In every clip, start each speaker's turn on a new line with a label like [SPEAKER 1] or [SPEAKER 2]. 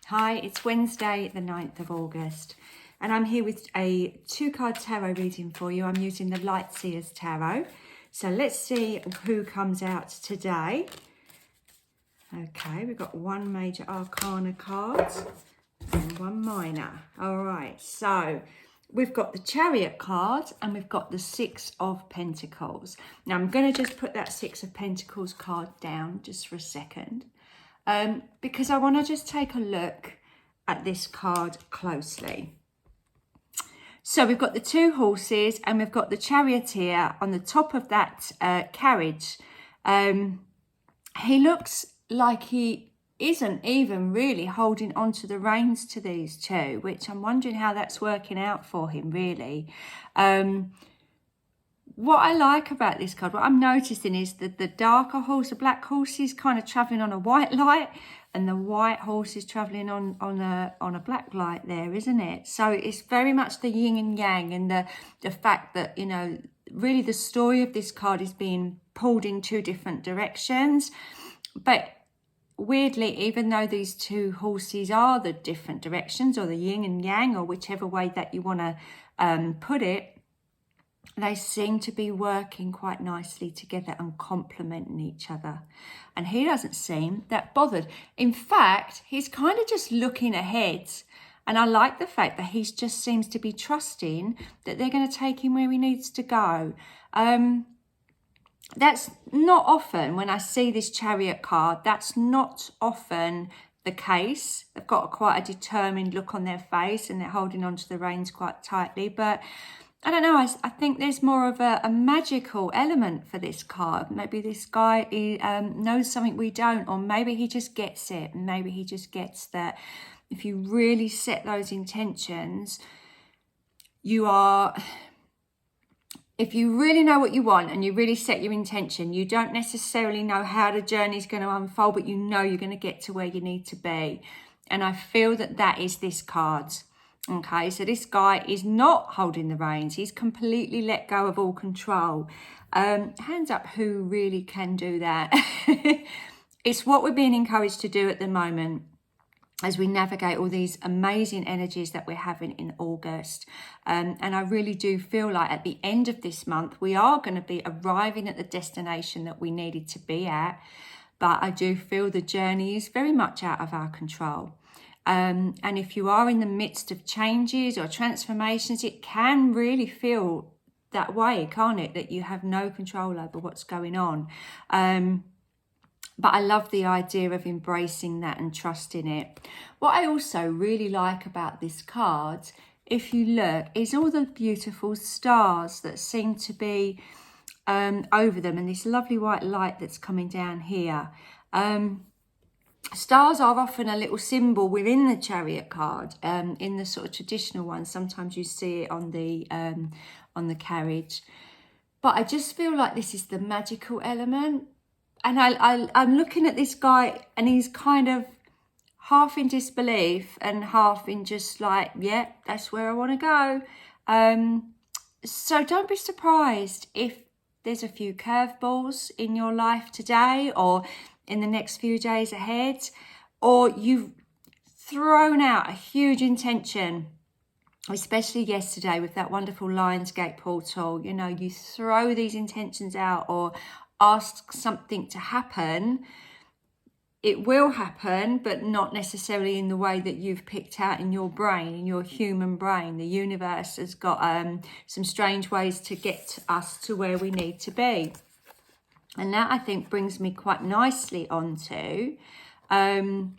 [SPEAKER 1] Hi, it's Wednesday the 9th of August and I'm here with a 2-card tarot reading for you. I'm using the Light Seers Tarot. So let's see who comes out today. Okay, we've got one major arcana card and one minor. All right, so we've got the Chariot card and we've got the 6 of Pentacles. Now I'm going to just put that 6 of Pentacles card down just for a second. Because I want to just take a look at this card closely. So we've got the 2 horses and we've got the charioteer on the top of that carriage. He looks like he isn't even really holding onto the reins to these two, which I'm wondering how that's working out for him, really. What I like about this card, what I'm noticing is that the darker horse, the black horse, is kind of travelling on a white light, and the white horse is travelling on a black light there, isn't it? So it's very much the yin and yang, and the fact that, you know, really the story of this card is being pulled in 2 different directions. But weirdly, even though these 2 horses are the different directions, or the yin and yang, or whichever way that you want to put it, they seem to be working quite nicely together and complementing each other. And he doesn't seem that bothered. In fact, he's kind of just looking ahead. And I like the fact that he just seems to be trusting that they're going to take him where he needs to go. That's not often when I see this Chariot card. That's not often the case. They've got quite a determined look on their face and they're holding onto the reins quite tightly. But I don't know, I think there's more of a magical element for this card. Maybe this guy knows something we don't, or maybe he just gets it. Maybe he just gets that if you really set those intentions, if you really know what you want and you really set your intention, you don't necessarily know how the journey is going to unfold, but you know you're going to get to where you need to be. And I feel that that is this card. Okay, so this guy is not holding the reins. He's completely let go of all control. Hands up who really can do that. It's what we're being encouraged to do at the moment as we navigate all these amazing energies that we're having in August. And I really do feel like at the end of this month, we are going to be arriving at the destination that we needed to be at. But I do feel the journey is very much out of our control. And if you are in the midst of changes or transformations, it can really feel that way, can't it? That you have no control over what's going on. But I love the idea of embracing that and trusting it. What I also really like about this card, if you look, is all the beautiful stars that seem to be over them, and this lovely white light that's coming down here. Stars are often a little symbol within the Chariot card. In the sort of traditional ones, sometimes you see it on the carriage. But I just feel like this is the magical element. And I'm looking at this guy and he's kind of half in disbelief and half in just like, yeah, that's where I want to go. So don't be surprised if there's a few curveballs in your life today or in the next few days ahead, or you've thrown out a huge intention, especially yesterday with that wonderful Lionsgate portal. You know, you throw these intentions out or ask something to happen, it will happen, but not necessarily in the way that you've picked out in your brain, in your human brain. The universe has got some strange ways to get us to where we need to be. And that, I think, brings me quite nicely onto our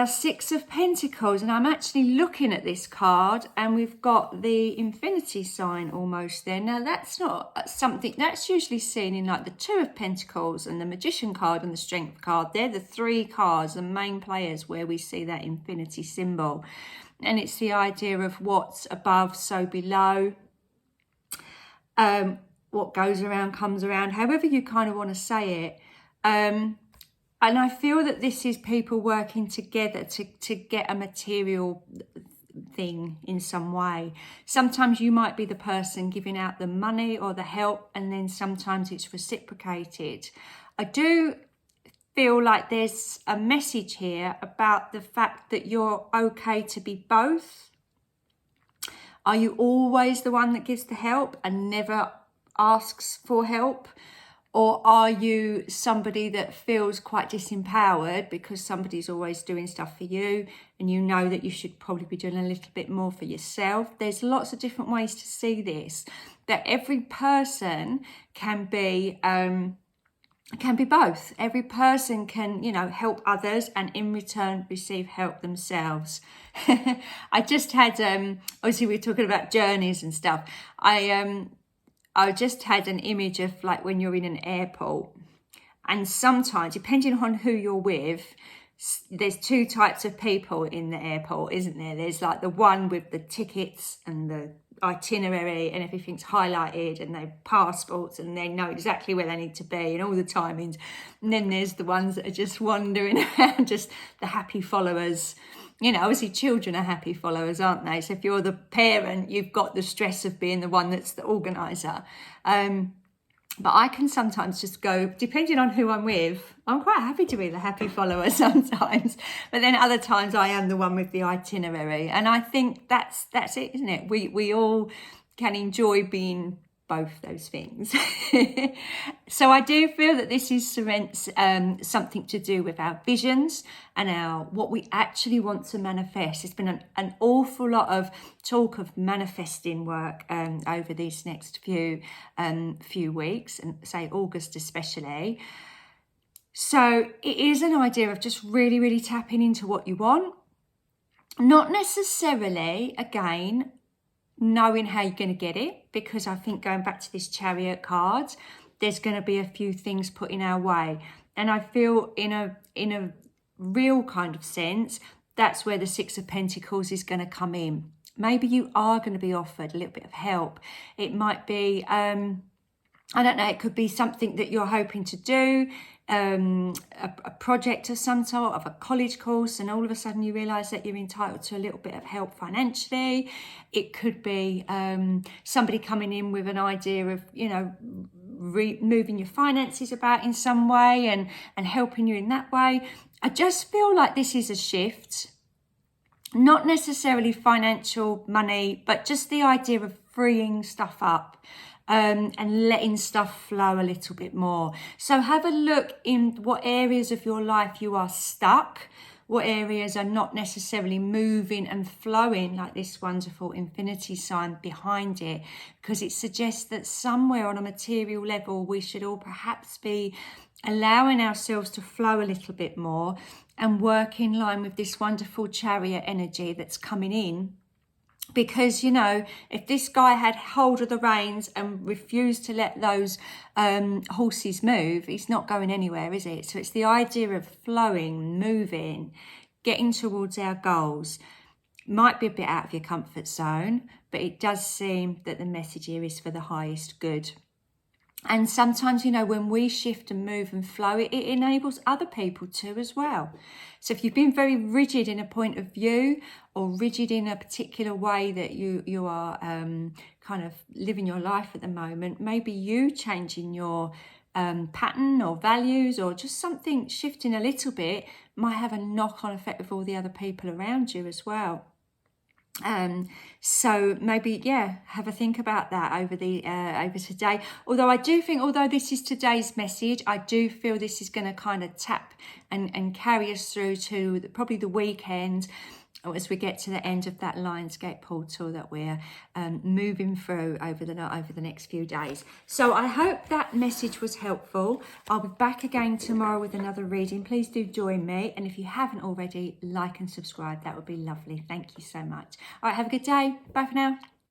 [SPEAKER 1] 6 of Pentacles. And I'm actually looking at this card and we've got the infinity sign almost there. Now, that's not something that's usually seen in like the 2 of Pentacles and the Magician card and the Strength card. They're the 3 cards, the main players, where we see that infinity symbol. And it's the idea of what's above, so below. What goes around comes around, however you kind of want to say it. And I feel that this is people working together to get a material thing in some way. Sometimes you might be the person giving out the money or the help, and then sometimes it's reciprocated. I do feel like there's a message here about the fact that you're okay to be both. Are you always the one that gives the help and never asks for help? Or are you somebody that feels quite disempowered because somebody's always doing stuff for you and you know that you should probably be doing a little bit more for yourself? There's lots of different ways to see this, that every person can be both. Every person can, help others and in return receive help themselves. I just had, obviously we're talking about journeys and stuff. I just had an image of like when you're in an airport, and sometimes, depending on who you're with, there's two types of people in the airport, isn't there? There's like the one with the tickets and the itinerary and everything's highlighted and their passports and they know exactly where they need to be and all the timings. And then there's the ones that are just wandering around, just the happy followers. Obviously children are happy followers, aren't they? So if you're the parent, you've got the stress of being the one that's the organizer. But I can sometimes just go, depending on who I'm with, I'm quite happy to be the happy follower sometimes. But then other times I am the one with the itinerary. And I think that's it, isn't it? We all can enjoy being both those things. So I do feel that this is something to do with our visions and what we actually want to manifest. There's been an awful lot of talk of manifesting work over these next few weeks, and say August especially. So it is an idea of just really, really tapping into what you want. Not necessarily, again, knowing how you're going to get it, because I think going back to this Chariot card, there's going to be a few things put in our way. And I feel in a real kind of sense, that's where the Six of Pentacles is going to come in. Maybe you are going to be offered a little bit of help. It might be, I don't know, it could be something that you're hoping to do, a project of some sort, of a college course, and all of a sudden you realise that you're entitled to a little bit of help financially. It could be somebody coming in with an idea of, moving your finances about in some way and helping you in that way. I just feel like this is a shift, not necessarily financial money, but just the idea of freeing stuff up. And letting stuff flow a little bit more. So have a look in what areas of your life you are stuck, what areas are not necessarily moving and flowing, like this wonderful infinity sign behind it, because it suggests that somewhere on a material level we should all perhaps be allowing ourselves to flow a little bit more and work in line with this wonderful Chariot energy that's coming in. Because, if this guy had hold of the reins and refused to let those horses move, he's not going anywhere, is it? So it's the idea of flowing, moving, getting towards our goals. Might be a bit out of your comfort zone, but it does seem that the message here is for the highest good. And sometimes, when we shift and move and flow, it enables other people to as well. So if you've been very rigid in a point of view or rigid in a particular way that you are kind of living your life at the moment, maybe you changing your pattern or values or just something shifting a little bit might have a knock-on effect with all the other people around you as well. So maybe, have a think about that over today. Although I do think, although this is today's message, I do feel this is going to kind of tap and carry us through to probably the weekend, as we get to the end of that Lionsgate portal that we're moving through over the next few days. So I hope that message was helpful. I'll be back again tomorrow with another reading. Please do join me. And if you haven't already, like and subscribe. That would be lovely. Thank you so much. All right, have a good day. Bye for now.